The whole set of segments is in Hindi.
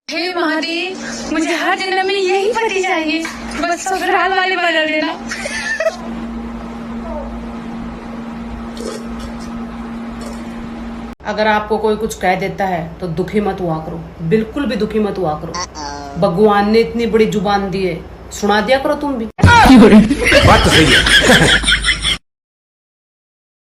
हे महादेव, मुझे हर जन्म में यही पति चाहिए, बस ससुराल वाले बदल देना। अगर आपको कोई कुछ कह देता है तो दुखी मत हुआ करो, बिल्कुल भी दुखी मत हुआ करो। भगवान ने इतनी बड़ी जुबान दी है, सुना दिया करो तुम भी। बात तो सही है।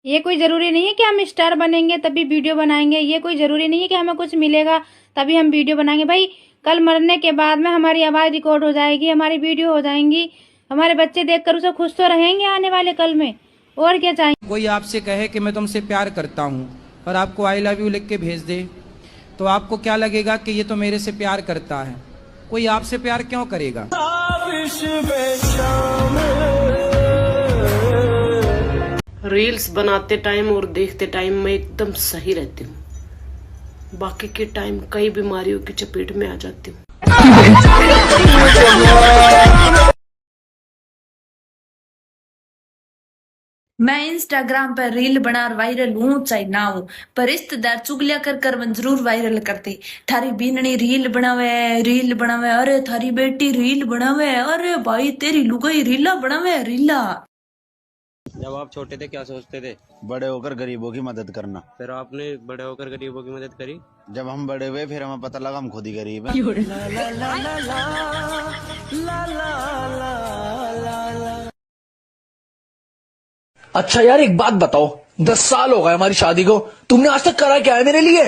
ये कोई जरूरी नहीं है कि हम स्टार बनेंगे तभी वीडियो बनाएंगे। ये कोई जरूरी नहीं है कि हमें कुछ मिलेगा तभी हम वीडियो बनाएंगे। भाई कल मरने के बाद में हमारी आवाज रिकॉर्ड हो जाएगी, हमारी वीडियो हो जाएंगी, हमारे बच्चे देखकर उसे खुश तो रहेंगे आने वाले कल में। और क्या चाहिए। कोई आपसे कहे कि मैं तुमसे प्यार करता हूँ और आपको आई लव यू लिख के भेज दे, तो आपको क्या लगेगा कि ये तो मेरे से प्यार करता है। कोई आपसे प्यार क्यों करेगा। रील्स बनाते टाइम और देखते टाइम मैं एकदम सही रहती हूँ, बाकी के टाइम कई बीमारियों की चपेट में आ जाती हूँ। मैं इंस्टाग्राम पर रील बना वायरल हूँ चाहे ना हूँ, पर रिश्तेदार चुगलिया कर मन जरूर वायरल करते। थारी बीननी रील बनावे, अरे थारी बेटी रील बनावे, अरे भाई तेरी लुगाई रीला बनावे रीला। जब आप छोटे थे क्या सोचते थे? बड़े होकर गरीबों की मदद करना। फिर आपने बड़े होकर गरीबों की मदद करी? जब हम बड़े हुए फिर हमें पता लगा हम खुद ही गरीब हैं। अच्छा यार एक बात बताओ, 10 साल हो गए हमारी शादी को, तुमने आज तक करा क्या है मेरे लिए?